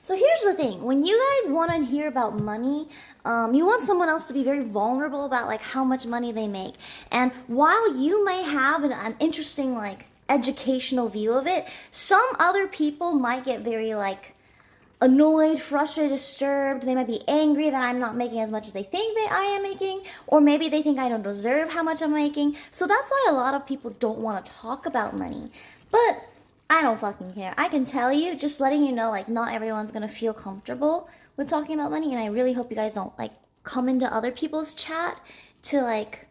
So here's the thing, when you guys want to hear about money, you want someone else to be very vulnerable about like how much money they make. And while you may have an interesting like educational view of it, some other people might get very like annoyed, frustrated, disturbed. They might be angry that I'm not making as much as they think that I am making, or maybe they think I don't deserve how much I'm making. So that's why a lot of people don't want to talk about money. But I don't fucking care. I can tell you, just letting you know, like, not everyone's gonna feel comfortable with talking about money, and I really hope you guys don't, like, come into other people's chat to, like,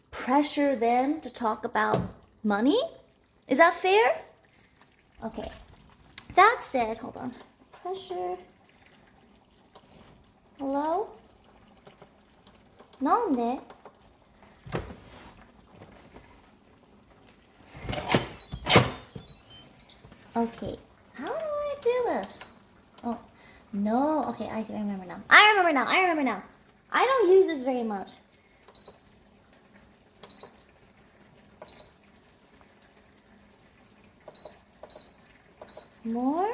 pressure them to talk about money. Is that fair? Okay. That said, hold on. Pressure. Hello? Nande? Okay, how do I do this? Oh, no. Okay, I remember now. I remember now. I don't use this very much. More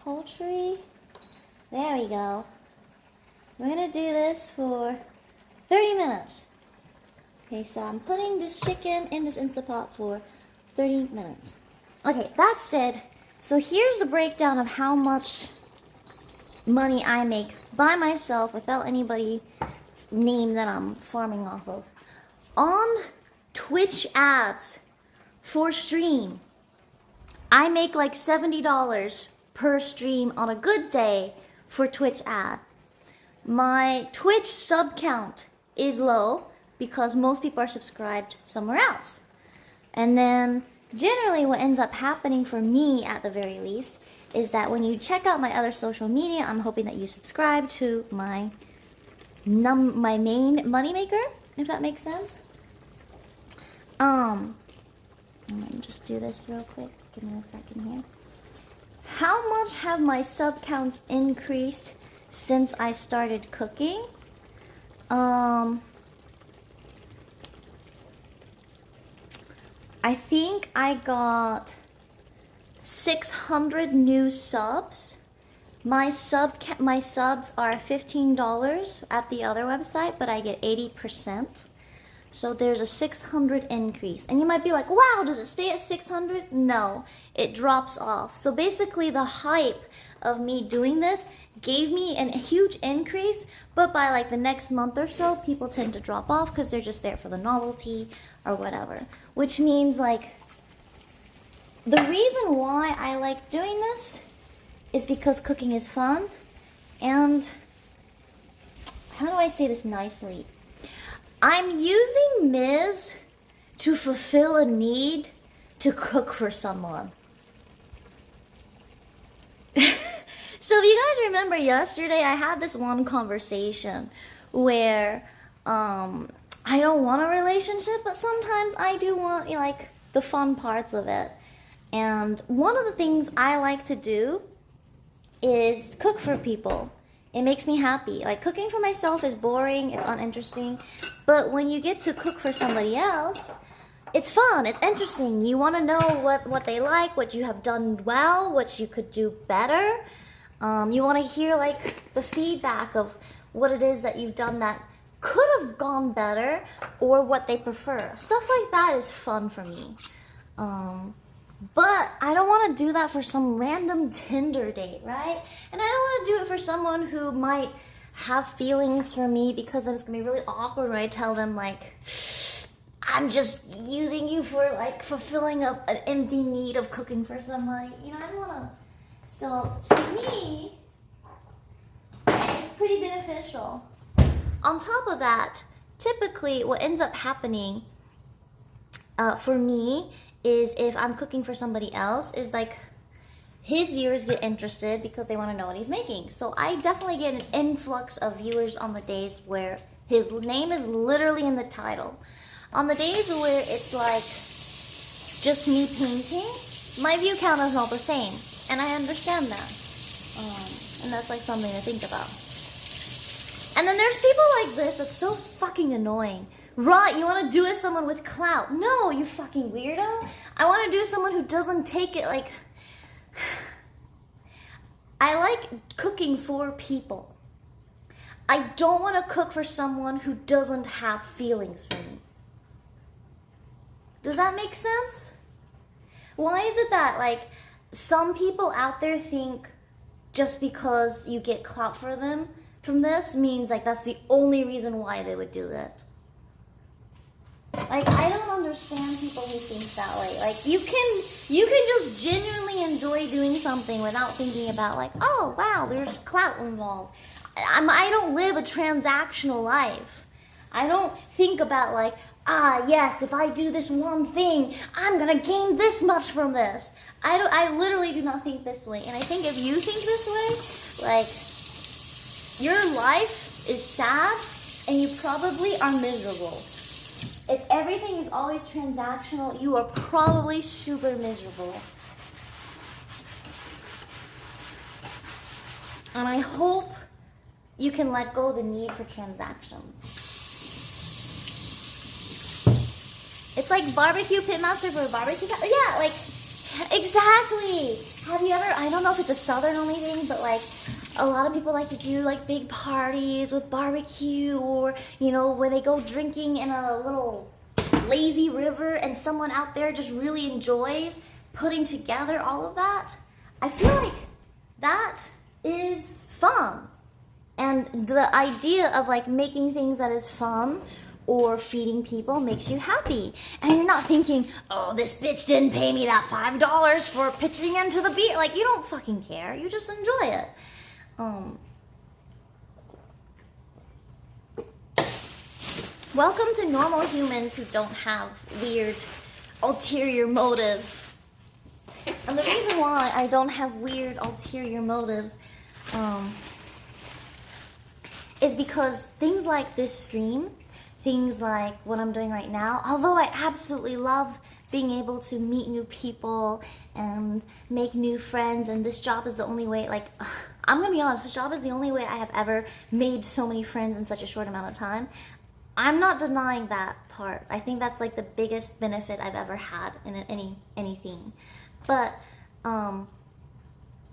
poultry. There we go. We're gonna do this for 30 minutes. Okay, so I'm putting this chicken in this Instapot for 30 minutes. Okay, that said, so here's the breakdown of how much money I make by myself without anybody's name that I'm farming off of. On Twitch ads for stream, I make like $70 per stream on a good day for Twitch ad. My Twitch sub count is low because most people are subscribed somewhere else. And then generally what ends up happening for me at the very least is that when you check out my other social media, I'm hoping that you subscribe to my main moneymaker, if that makes sense. Let me just do this real quick. Give me a second here. How much have my sub counts increased since I started cooking? I think I got 600 new subs. My subs are $15 at the other website, but I get 80%. So there's a 600 increase. And you might be like, wow, does it stay at 600? No, it drops off. So basically the hype of me doing this gave me a huge increase, but by like the next month or so, people tend to drop off because they're just there for the novelty or whatever. Which means like, the reason why I like doing this is because cooking is fun, and how do I say this nicely? I'm using Miz to fulfill a need to cook for someone. So if you guys remember yesterday, I had this one conversation where I don't want a relationship, but sometimes I do want like the fun parts of it. And one of the things I like to do is cook for people. It makes me happy. Like, cooking for myself is boring, it's uninteresting. But when you get to cook for somebody else, it's fun, it's interesting. You want to know what they like, what you have done well, what you could do better. You want to hear like the feedback of what it is that you've done that could have gone better, or what they prefer. Stuff like that is fun for me. But I don't want to do that for some random Tinder date, right? And I don't want to do it for someone who might have feelings for me, because then it's going to be really awkward when I tell them, like, I'm just using you for, like, fulfilling an empty need of cooking for somebody. You know, I don't want to. So, to me, it's pretty beneficial. On top of that, typically what ends up happening for me is, if I'm cooking for somebody else, is like his viewers get interested because they want to know what he's making. So I definitely get an influx of viewers on the days where his name is literally in the title. On the days where it's like just me painting, my view count is not the same, and I understand that. And that's like something to think about. And then there's people like this that's so fucking annoying. Right, you want to do it with someone with clout. No, you fucking weirdo. I want to do it with someone who doesn't take it like... I like cooking for people. I don't want to cook for someone who doesn't have feelings for me. Does that make sense? Why is it that, like, some people out there think just because you get clout for them from this means, like, that's the only reason why they would do that? Like, I don't understand people who think that way. Like, you can just genuinely enjoy doing something without thinking about, like, oh, wow, there's clout involved. I don't live a transactional life. I don't think about, like, yes, if I do this one thing, I'm gonna gain this much from this. I literally do not think this way. And I think if you think this way, like, your life is sad and you probably are miserable. If everything is always transactional, you are probably super miserable. And I hope you can let go of the need for transactions. It's like barbecue pitmaster for a barbecue. Yeah, like, exactly. Have you ever, I don't know if it's a southern only thing, but like, a lot of people like to do like big parties with barbecue, or, you know, where they go drinking in a little lazy river and someone out there just really enjoys putting together all of that. I feel like that is fun. And the idea of like making things that is fun or feeding people makes you happy. And you're not thinking, oh, this bitch didn't pay me that $5 for pitching into the beer. Like, you don't fucking care. You just enjoy it. Welcome to normal humans who don't have weird ulterior motives. And the reason why I don't have weird ulterior motives is because things like this stream, things like what I'm doing right now, although I absolutely love being able to meet new people and make new friends, and this job is the only way, like, I'm gonna be honest, this job is the only way I have ever made so many friends in such a short amount of time. I'm not denying that part. I think that's like the biggest benefit I've ever had in anything. But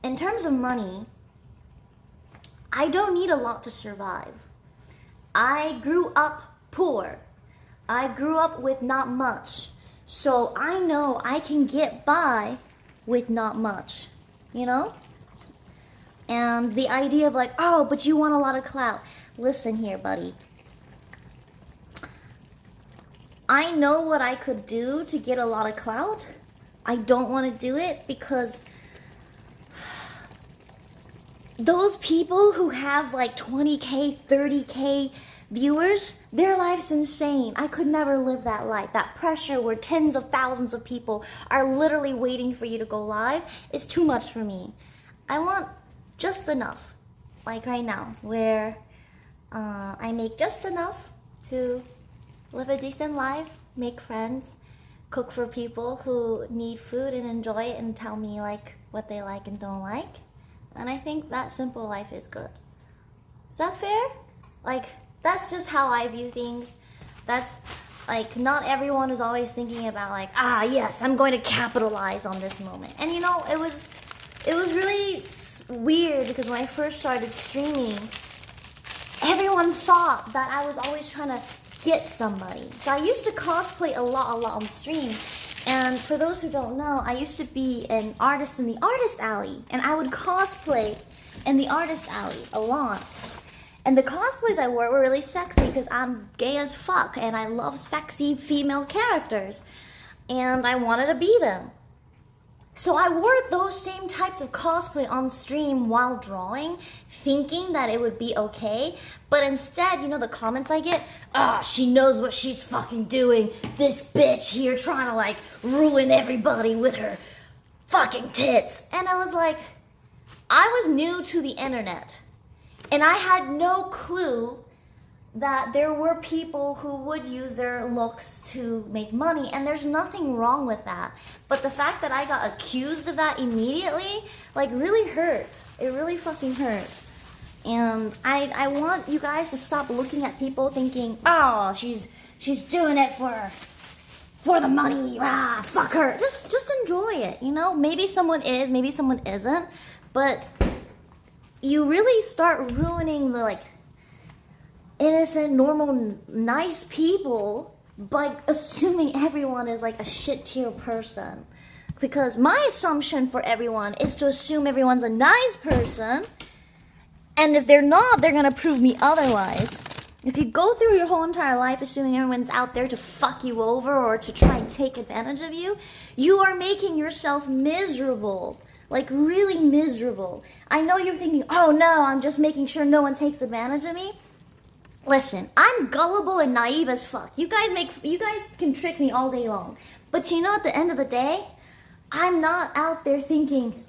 in terms of money, I don't need a lot to survive. I grew up poor. I grew up with not much. So I know I can get by with not much, you know? And the idea of like, oh, but you want a lot of clout. Listen here, buddy. I know what I could do to get a lot of clout. I don't want to do it because those people who have like 20K, 30K viewers, their life's insane. I could never live that life. That pressure where tens of thousands of people are literally waiting for you to go live is too much for me. I want just enough, like right now, where I make just enough to live a decent life, make friends, cook for people who need food and enjoy it and tell me like what they like and don't like. And I think that simple life is good. Is that fair? Like, that's just how I view things. That's like, not everyone is always thinking about like, yes, I'm going to capitalize on this moment. And you know, it was really weird because when I first started streaming, everyone thought that I was always trying to get somebody. So I used to cosplay a lot on stream. And for those who don't know, I used to be an artist in the artist alley, and I would cosplay in the artist alley a lot. And the cosplays I wore were really sexy because I'm gay as fuck and I love sexy female characters. And I wanted to be them. So I wore those same types of cosplay on stream while drawing, thinking that it would be okay. But instead, you know the comments I get? She knows what she's fucking doing. This bitch here trying to like ruin everybody with her fucking tits. And I was like, I was new to the internet. And I had no clue that there were people who would use their looks to make money, and there's nothing wrong with that. But the fact that I got accused of that immediately, like, really hurt. It really fucking hurt. And I want you guys to stop looking at people thinking, oh, she's doing it for the money, fuck her. Just enjoy it, you know? Maybe someone is, maybe someone isn't, but you really start ruining the like innocent, normal, nice people by assuming everyone is like a shit tier person. Because my assumption for everyone is to assume everyone's a nice person, and if they're not, they're gonna prove me otherwise. If you go through your whole entire life assuming everyone's out there to fuck you over or to try and take advantage of you, you are making yourself miserable. Like, really miserable. I know you're thinking, oh no, I'm just making sure no one takes advantage of me. Listen, I'm gullible and naive as fuck. You guys can trick me all day long. But you know, at the end of the day, I'm not out there thinking,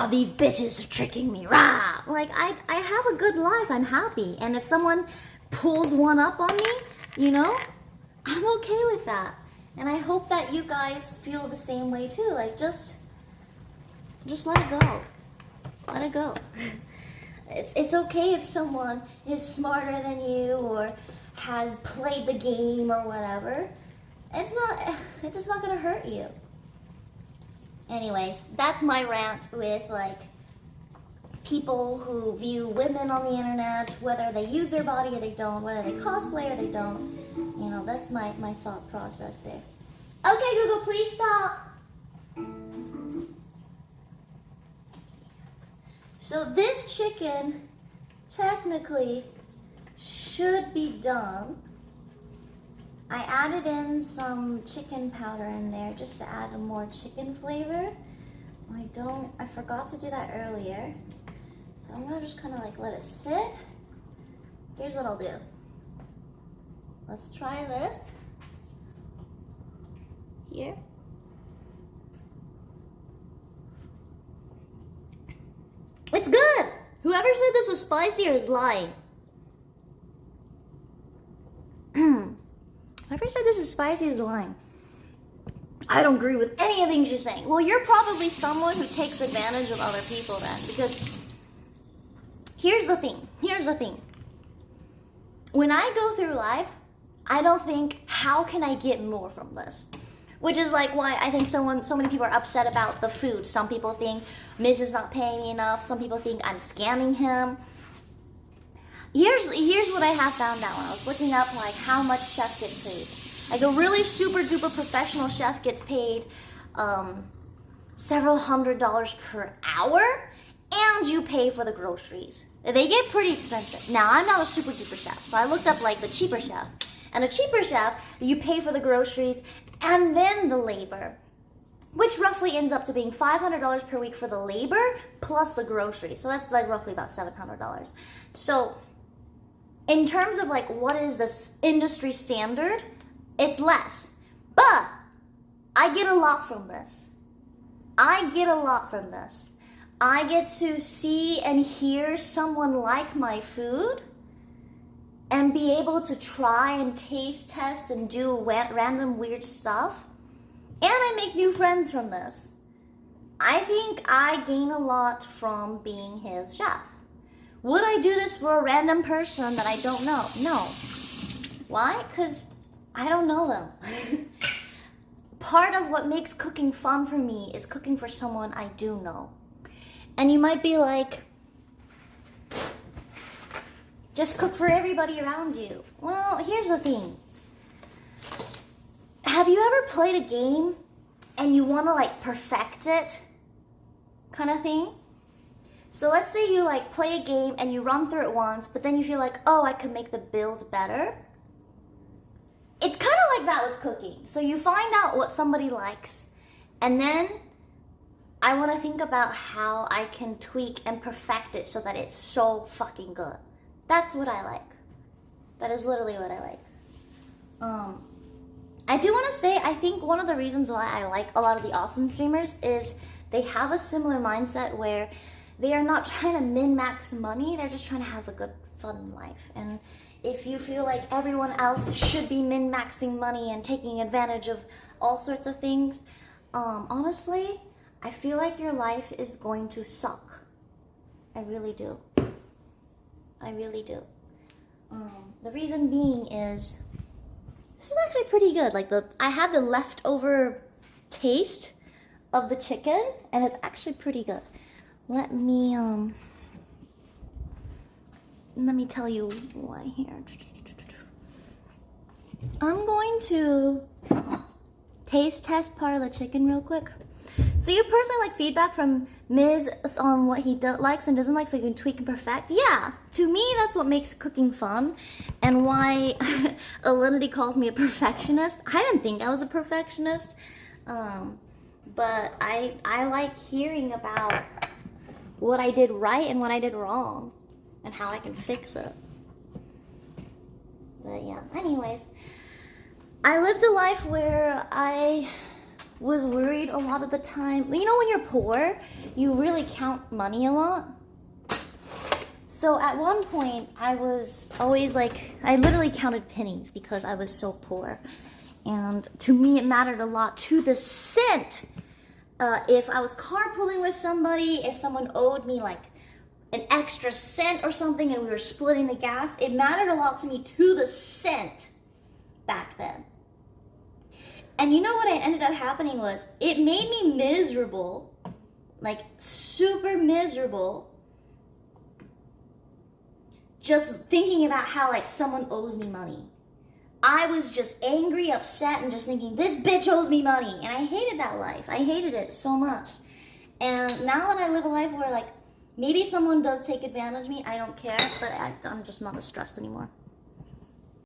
these bitches are tricking me, rah. Like, I have a good life, I'm happy. And if someone pulls one up on me, you know, I'm okay with that. And I hope that you guys feel the same way too. Like, just let it go. Let it go. It's okay if someone is smarter than you or has played the game or whatever. It's not gonna hurt you. Anyways, that's my rant with like people who view women on the internet, whether they use their body or they don't, whether they cosplay or they don't. You know, that's my thought process there. Okay, Google, please stop. So this chicken technically should be done. I added in some chicken powder in there just to add a more chicken flavor. I forgot to do that earlier. So I'm gonna just kind of like let it sit. Here's what I'll do. Let's try this. Here. It's good! Whoever said this was spicy is lying. Whoever said this is spicy is lying. I don't agree with any of the things you're saying. Well, you're probably someone who takes advantage of other people then. Because here's the thing. When I go through life, I don't think, how can I get more from this? Which is like why I think so many people are upset about the food. Some people think Miz is not paying me enough. Some people think I'm scamming him. Here's what I have found out when I was looking up like how much chefs get paid. Like a really super duper professional chef gets paid several $100s per hour, and you pay for the groceries. They get pretty expensive. Now, I'm not a super duper chef, so I looked up like the cheaper chef. And a cheaper chef, you pay for the groceries and then the labor, which roughly ends up to being $500 per week for the labor plus the groceries. So that's like roughly about $700. So in terms of like what is this industry standard, it's less. But I get a lot from this. I get to see and hear someone like my food and be able to try and taste test and do random weird stuff. And I make new friends from this. I think I gain a lot from being his chef. Would I do this for a random person that I don't know? No. Why? Because I don't know them. Part of what makes cooking fun for me is cooking for someone I do know. And you might be like, just cook for everybody around you. Well, here's the thing. Have you ever played a game and you want to like perfect it kind of thing? So let's say you like play a game and you run through it once, but then you feel like, oh, I could make the build better. It's kind of like that with cooking. So you find out what somebody likes, and then I want to think about how I can tweak and perfect it so that it's so fucking good. That's what I like. That is literally what I like. I do want to say, I think one of the reasons why I like a lot of the awesome streamers is they have a similar mindset where they are not trying to min-max money, they're just trying to have a good, fun life. And if you feel like everyone else should be min-maxing money and taking advantage of all sorts of things, honestly, I feel like your life is going to suck. I really do. I really do. The reason being is, this is actually pretty good. Like I had the leftover taste of the chicken, and it's actually pretty good. Let me let me tell you why here. I'm going to taste test part of the chicken real quick. So you personally like feedback from Miz on what he likes and doesn't like so you can tweak and perfect? Yeah, to me that's what makes cooking fun and why Alinity calls me a perfectionist. I didn't think I was a perfectionist, but I like hearing about what I did right and what I did wrong and how I can fix it. But yeah, anyways, I lived a life where I was worried a lot of the time. You know, when you're poor, you really count money a lot. So at one point, I was always like, I literally counted pennies because I was so poor. And to me, it mattered a lot to the cent. If I was carpooling with somebody, if someone owed me like an extra cent or something and we were splitting the gas, it mattered a lot to me to the cent back then. And you know what ended up happening was, it made me miserable, like super miserable, just thinking about how like someone owes me money. I was just angry, upset, and just thinking, this bitch owes me money. And I hated that life. I hated it so much. And now that I live a life where like, maybe someone does take advantage of me, I don't care, but I'm just not as stressed anymore.